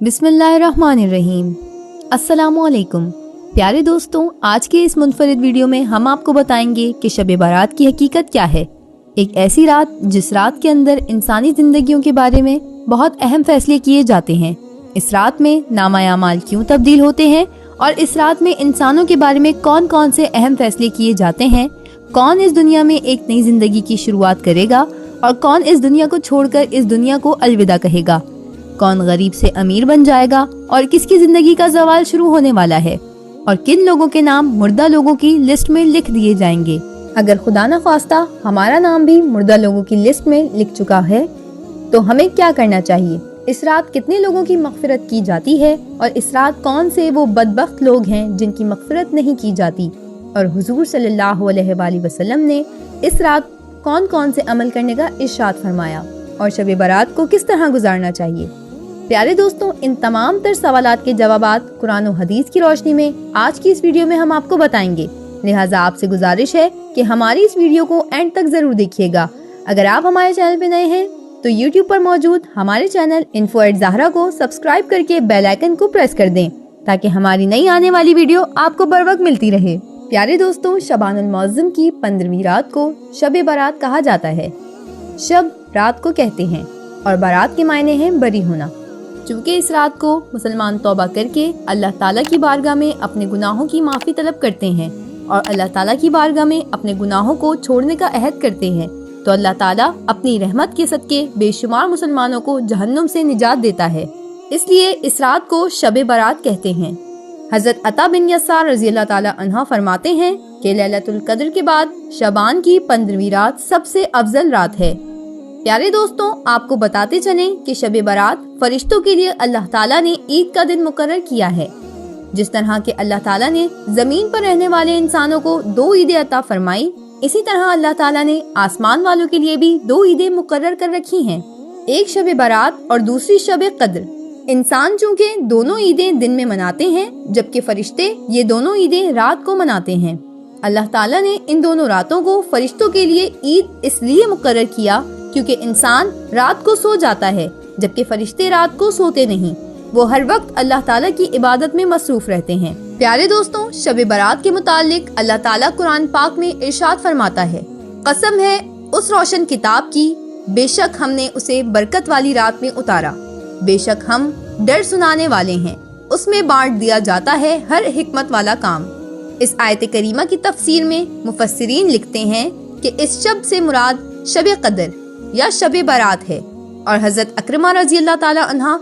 बिस्मिल्लाहिर्रहमानिर्रहीम। अस्सलामुअलैकुम प्यारे दोस्तों, आज के इस मुनफरिद वीडियो में हम आपको बताएंगे कि शब बारात की हकीकत क्या है। एक ऐसी रात जिस रात के अंदर इंसानी ज़िंदगियों के बारे में बहुत अहम फैसले किए जाते हैं। इस रात में नामा अमाल क्यों तब्दील होते हैं और इस रात में इंसानों के बारे में कौन कौन से अहम फैसले किए जाते हैं। कौन इस दुनिया में एक नई ज़िंदगी की शुरुआत करेगा और कौन इस दुनिया को छोड़कर इस दुनिया को अलविदा कहेगा। कौन गरीब से अमीर बन जाएगा और किसकी जिंदगी का ज़वाल शुरू होने वाला है और किन लोगों के नाम मुर्दा लोगों की लिस्ट में लिख दिए जाएंगे। अगर खुदा न ख्वास्ता हमारा नाम भी मुर्दा लोगों की लिस्ट में लिख चुका है तो हमें क्या करना चाहिए। इस रात कितने लोगों की मग़फ़िरत की जाती है और इस रात कौन से वो बदबख्त लोग हैं जिनकी मग़फ़िरत नहीं की जाती। और हुजूर सल्लल्लाहु अलैहि वसल्लम ने इस रात कौन कौन से अमल करने का इरशाद फरमाया और शब बारात को किस तरह गुजारना चाहिए। प्यारे दोस्तों, इन तमाम तर सवालात के जवाबात कुरान और हदीस की रोशनी में आज की इस वीडियो में हम आपको बताएंगे। लिहाजा आपसे गुजारिश है कि हमारी इस वीडियो को एंड तक जरूर देखिएगा। अगर आप हमारे चैनल पे नए हैं तो YouTube पर मौजूद हमारे चैनल info@zahra को सब्सक्राइब करके बेल आइकन को प्रेस कर दें ताकि हमारी नई आने वाली वीडियो आपको बर वक्त मिलती रहे। प्यारे दोस्तों, शबानुल मुअज़्ज़म की 15वीं रात को शब बारात कहा जाता है। शब रात को कहते हैं और बारात के मायने हैं बरी होना। चूँकि इस रात को मुसलमान तौबा करके अल्लाह ताला की बारगाह में अपने गुनाहों की माफ़ी तलब करते हैं और अल्लाह ताला की बारगाह में अपने गुनाहों को छोड़ने का अहद करते हैं तो अल्लाह ताला अपनी रहमत के सदके बेशुमार मुसलमानों को जहन्नुम से निजात देता है। इसलिए इस रात को शब बारात कहते हैं। हज़रत अता बिन यसार रज़ी अल्लाह ताला अन्हा फरमाते हैं कि लैलतुल क़द्र के बाद शबान की 15वीं रात सबसे अफजल रात है। प्यारे दोस्तों, आपको बताते चलें कि शब बारात फरिश्तों के लिए अल्लाह ताला ने ईद का दिन मुकर्रर किया है। जिस तरह के अल्लाह ताला ने जमीन पर रहने वाले इंसानों को 2 ईदें अता फरमाई, इसी तरह अल्लाह ताला ने आसमान वालों के लिए भी 2 ईदें मुकर्रर कर रखी हैं। एक शब बारात और दूसरी शब क़द्र। इंसान चूँकि दोनों ईदें दिन में मनाते हैं जबकि फरिश्ते ये दोनों ईदें रात को मनाते हैं। अल्लाह ताला ने इन दोनों रातों को फरिश्तों के लिए ईद इसलिए मुकर्रर किया क्योंकि इंसान रात को सो जाता है जबकि फरिश्ते रात को सोते नहीं। वो हर वक्त अल्लाह ताला की इबादत में मसरूफ रहते हैं। प्यारे दोस्तों, शब बारात के मुतालिक अल्लाह ताला कुरान पाक में इरशाद फरमाता है, कसम है उस रोशन किताब की, बेशक हमने उसे बरकत वाली रात में उतारा, बेशक हम डर सुनाने वाले हैं, उसमें बांट दिया जाता है हर हिकमत वाला काम। इस आयत करीमा की तफसीर में मुफस्सिरीन लिखते हैं कि इस शब्द से मुराद शब क़द्र या शब बारात है और हज़रत अकरमा रज़ी अल्लाह ताला अन्हा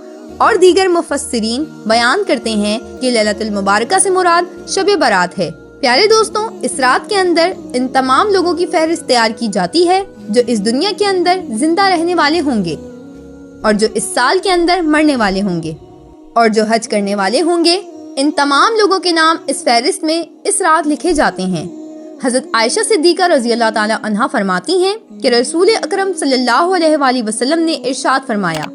और दीगर मुफस्सिरीन बयान करते हैं कि लैलतुल मुबारका से मुराद शब बारात है। प्यारे दोस्तों, इस रात के अंदर इन तमाम लोगों की फहरिस्त तैयार की जाती है जो इस दुनिया के अंदर जिंदा रहने वाले होंगे और जो इस साल के अंदर मरने वाले होंगे और जो हज करने वाले होंगे। इन तमाम लोगों के नाम इस फहरिस्त में इस रात लिखे जाते हैं। हज़रत आयशा सिद्दीक़ा रज़ी अल्लाह ताला अन्हा फरमाती हैं कि रसूल अकरम सल्लल्लाहु अलैहि वसल्लम ने इरशाद फरमाया,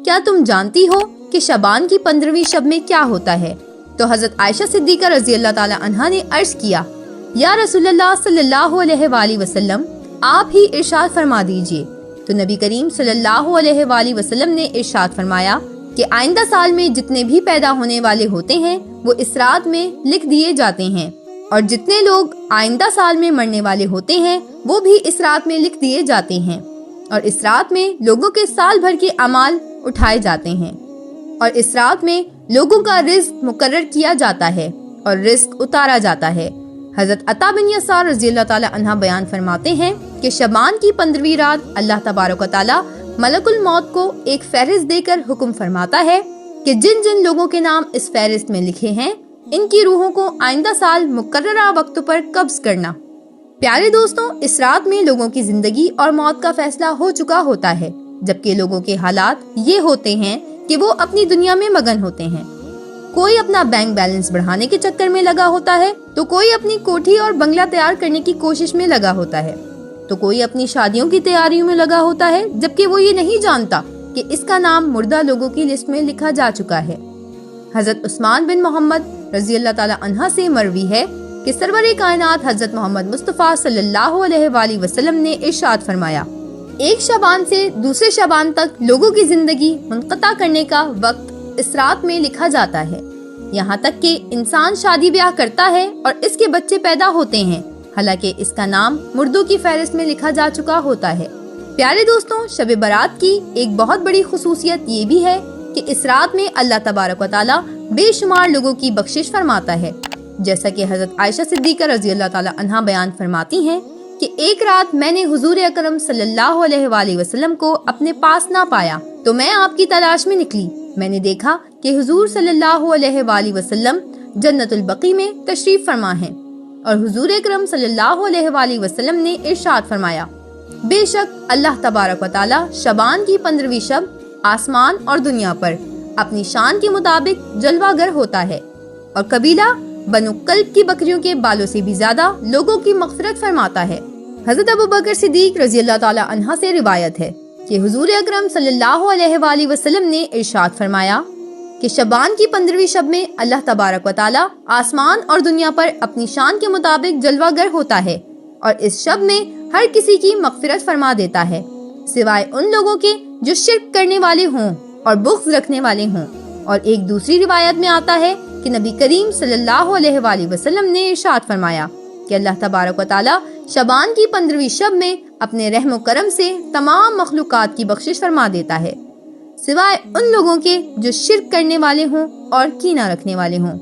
क्या तुम जानती हो कि शबान की 15वीं शब में क्या होता है। तो हज़रत आयशा सिद्दीक़ा रज़ी अल्लाह ताला अन्हा ने अर्ज किया, या रसूलल्लाह सल्लल्लाहु अलैहि वसल्लम, आप ही इरशाद फरमा दीजिए। तो नबी करीम सल्लल्लाहु अलैहि वसल्लम ने इरशाद फरमाया कि आइंदा साल में जितने भी पैदा होने वाले होते हैं वो इस रात में लिख दिए जाते हैं और जितने लोग आइंदा साल में मरने वाले होते हैं वो भी इस रात में लिख दिए जाते हैं और इस रात में लोगों के साल भर के अमाल उठाए जाते हैं और इस रात में लोगों का रिज्क मुकर्रर किया जाता है और रिज्क उतारा जाता है। हज़रत अता बिन यसार रज़ी अल्लाह ताला अन्हा बयान फरमाते हैं कि शबान की 15वीं रात अल्लाह तबारक व तआला मलकुल मौत को एक फहरिस्त देकर हुक्म फरमाता है कि जिन जिन लोगों के नाम इस फहरिस्त में लिखे हैं इनकी रूहों को आइंदा साल मुकर्ररा वक्त पर कब्ज करना। प्यारे दोस्तों, इस रात में लोगों की जिंदगी और मौत का फैसला हो चुका होता है जबकि लोगों के हालात ये होते हैं कि वो अपनी दुनिया में मगन होते हैं। कोई अपना बैंक बैलेंस बढ़ाने के चक्कर में लगा होता है तो कोई अपनी कोठी और बंगला तैयार करने की कोशिश में लगा होता है तो कोई अपनी शादियों की तैयारियों में लगा होता है जबकि वो ये नहीं जानता कि इसका नाम मुर्दा लोगों की लिस्ट में लिखा जा चुका है। हज़रत उस्मान बिन मोहम्मद रज़ी अल्लाह ताला अन्हा से मरवी है कि सरवर कायनात हज़रत मोहम्मद मुस्तफ़ा सल्लल्लाहु अलैहि वसल्लम ने इरशाद फरमाया, एक शबान से दूसरे शबान तक लोगों की जिंदगी मुनक़ता करने का वक्त इस रात में लिखा जाता है। यहाँ तक कि इंसान शादी ब्याह करता है और इसके बच्चे पैदा होते हैं, हालांकि इसका नाम मुर्दों की फहरिस्त में लिखा जा चुका होता है। प्यारे दोस्तों, शब बारात की एक बहुत बड़ी खुसूसियत ये भी है कि इस रात में अल्लाह तबारक व तआला बेशुमार लोगों की बख्शिश फरमाता है। जैसा कि हजरत आयशा सिद्दीक़ा रज़ी अल्लाह ताला अन्हा बयान फरमाती हैं कि एक रात मैंने हुजूर अकरम सल्लल्लाहु अलैहि वसल्लम को अपने पास ना पाया तो मैं आपकी तलाश में निकली। मैंने देखा कि हुजूर सल्लल्लाहु अलैहि वसल्लम जन्नतुल बकी में तशरीफ फरमा हैं और हुजूर अकरम सल्लल्लाहु अलैहि वसल्लम ने इरशाद फरमाया, बेशक अल्लाह तबारक व तआला शबान की 15वीं शब आसमान और दुनिया पर अपनी शान के मुताबिक जलवागर होता है और कबीला बनु कल्ब की बकरियों के बालों से भी ज्यादा लोगों की मग़फ़िरत फरमाता है। हज़रत अबू बकर सिद्दीक़ रज़ी अल्लाह ताला अन्हा से रिवायत है कि हुजूर अकरम सल्लल्लाहु अलैहि वसल्लम ने इरशाद फरमाया कि शबान की 15वीं शब में अल्लाह तबारक व तआला आसमान और दुनिया पर अपनी शान के मुताबिक जलवागर होता है और इस शब में हर किसी की मग़फ़िरत फरमा देता है सिवाय उन लोगों के जो शिर्क करने वाले हों और बुग़्ज़ रखने वाले हों। और एक दूसरी रिवायत में आता है कि नबी करीम सल्लल्लाहु अलैहि वसल्लम ने इरशाद फरमाया कि अल्लाह तबारक व तआला शबान की 15वीं शब में अपने रहम करम से तमाम मखलूकात की बख्शिश फरमा देता है सिवाय उन लोगों के जो शिर्क करने वाले हों और कीना रखने वाले हों।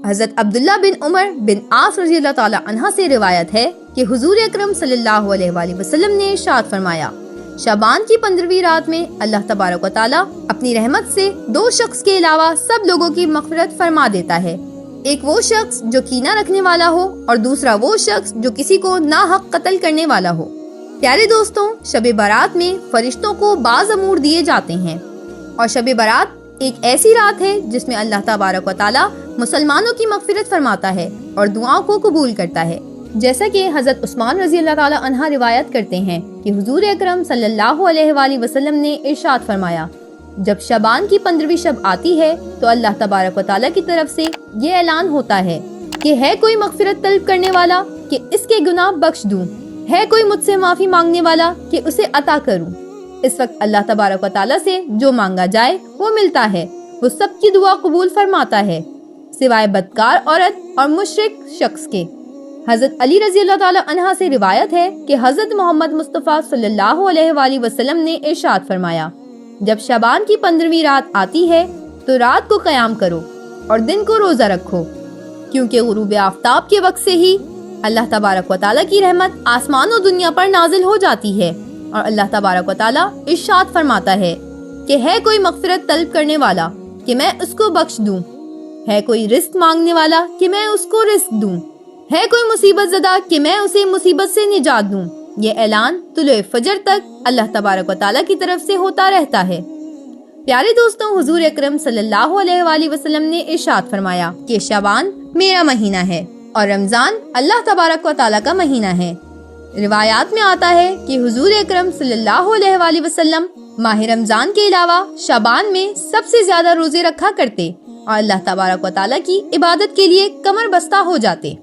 हज़रत अब्दुल्ला बिन उमर बिन आस रज़ी अल्लाह ताला अन्हा से रिवायत है कि हुजूर अकरम सल्लल्लाहु अलैहि वसल्लम ने इरशाद फरमाया, शबान की 15वीं रात में अल्लाह तबारक व तआला अपनी रहमत से 2 शख्स के अलावा सब लोगों की मग़फ़िरत फरमा देता है। एक वो शख्स जो कीना रखने वाला हो और दूसरा वो शख्स जो किसी को नाहक कत्ल करने वाला हो। प्यारे दोस्तों, शब बारात में फरिश्तों को बाज़ अमूर दिए जाते हैं और शब बारात एक ऐसी रात है जिसमें अल्लाह तबारक व तआला मुसलमानों की मग़फ़िरत फरमाता है और दुआओं को कबूल करता है। जैसा कि हज़रत उस्मान रज़ी अल्लाह ताला अन्हा रिवायत करते हैं कि हुजूर अकरम सल्लल्लाहु अलैहि वसल्लम ने इरशाद फरमाया, जब शबान की 15वीं शब आती है तो अल्लाह तबारक व तआला की तरफ से ये ऐलान होता है कि है कोई मग़फ़िरत तलब करने वाला कि इसके गुनाह बख्श दूं, है कोई मुझसे माफ़ी मांगने वाला कि उसे अता करूं। इस वक्त अल्लाह तबारक व तआला से जो मांगा जाए वो मिलता है, वो सबकी दुआ कबूल फरमाता है सिवाय बदकार औरत और मुशरिक शख्स के। हज़रत अली रज़ी अल्लाह ताला अन्हा से रिवायत है कि हज़रत मोहम्मद मुस्तफ़ा सल्लल्लाहु अलैहि वसल्लम ने इरशाद फरमाया, जब शबान की 15वीं रात आती है तो रात को क़याम करो और दिन को रोज़ा रखो, क्योंकि गुरूब आफ्ताब के वक्त से ही अल्लाह तबारक व तआला की रहमत आसमान और दुनिया पर नाजिल हो जाती है और अल्लाह तबारक व तआला इरशाद फरमाता है कि है कोई मग़फ़िरत तलब करने वाला कि मैं उसको बख्श दूं, है कोई रिस्क मांगने वाला कि मैं उसको रिस्क दूं, है कोई मुसीबत ज़दा कि मैं उसे मुसीबत से निजात दूं। ये ऐलान तुलुए फजर तक अल्लाह तबारक व तआला की तरफ से होता रहता है। प्यारे दोस्तों, हुजूर अकरम सल्लल्लाहु अलैहि वसल्लम ने इरशाद फरमाया कि शबान मेरा महीना है और रमजान अल्लाह तबारक व तआला का महीना है। रिवायात में आता है कि हुजूर अकरम सल्लल्लाहु अलैहि वसल्लम माह रमजान के अलावा शबान में सबसे ज्यादा रोजे रखा करते और अल्लाह तबारक व तआला की इबादत के लिए कमर बस्ता हो जाते।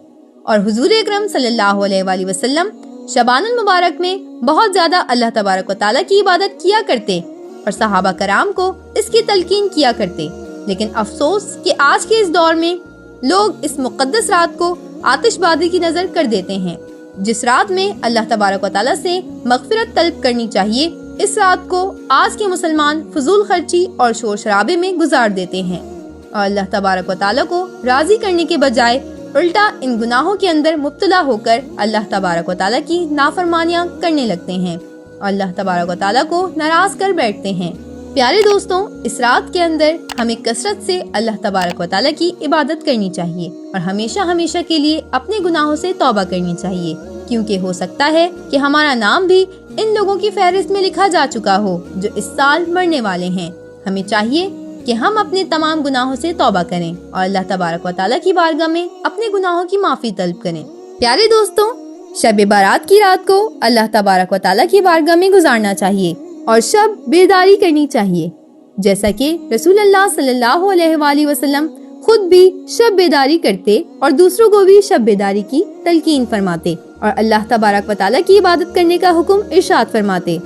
और हुजूर अकरम सल्लल्लाहु अलैहि वसल्लम शबानुल मुबारक में बहुत ज्यादा अल्लाह तबारक व तआला की इबादत किया करते और सहाबा कराम को इसकी तलकीन किया करते। लेकिन अफसोस कि आज के इस दौर में लोग इस मुक़द्दस रात को आतिशबाजी की नजर कर देते हैं। जिस रात में अल्लाह तबारक व तआला से मग़फ़िरत तलब करनी चाहिए, इस रात को आज के मुसलमान फजूल खर्ची और शोर शराबे में गुजार देते हैं और अल्लाह तबारक व तआला को राजी करने के बजाय उल्टा इन गुनाहों के अंदर मुब्तला होकर अल्लाह तबारक व तआला की नाफरमानियां करने लगते हैं और अल्लाह तबारक व तआला को नाराज कर बैठते हैं। प्यारे दोस्तों, इस रात के अंदर हमें कसरत से अल्लाह तबारक व तआला की इबादत करनी चाहिए और हमेशा हमेशा के लिए अपने गुनाहों से तौबा करनी चाहिए, क्योंकि हो सकता है कि हमारा नाम भी इन लोगों की फहरिस्त में लिखा जा चुका हो जो इस साल मरने वाले हैं। हमें चाहिए कि हम अपने तमाम गुनाहों से तौबा करें और अल्लाह तबारक व तआला की बारगाह में अपने गुनाहों की माफ़ी तलब करें। प्यारे दोस्तों, शब बारात की रात को अल्लाह तबारक व तआला की बारगाह में गुजारना चाहिए और शब बेदारी करनी चाहिए, जैसा कि रसूलुल्लाह सल्लल्लाहु अलैहि वसल्लम खुद भी शब बेदारी करते और दूसरों को भी शब बेदारी की तलकीन फरमाते और अल्लाह तबारक व तआला की इबादत करने का हुक्म इरशाद फरमाते।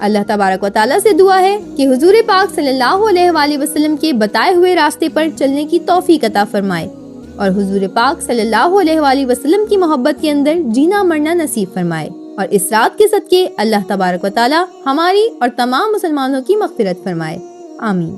اللہ تبارک و تعالیٰ سے دعا ہے کہ حضور پاک صلی اللہ علیہ وآلہ وسلم کے بتائے ہوئے راستے پر چلنے کی توفیق عطا فرمائے اور حضور پاک صلی اللہ علیہ وآلہ وسلم کی محبت کے اندر جینا مرنا نصیب فرمائے، اور اس رات کے صدقے اللہ تبارک و تعالیٰ ہماری اور تمام مسلمانوں کی مغفرت فرمائے، آمین۔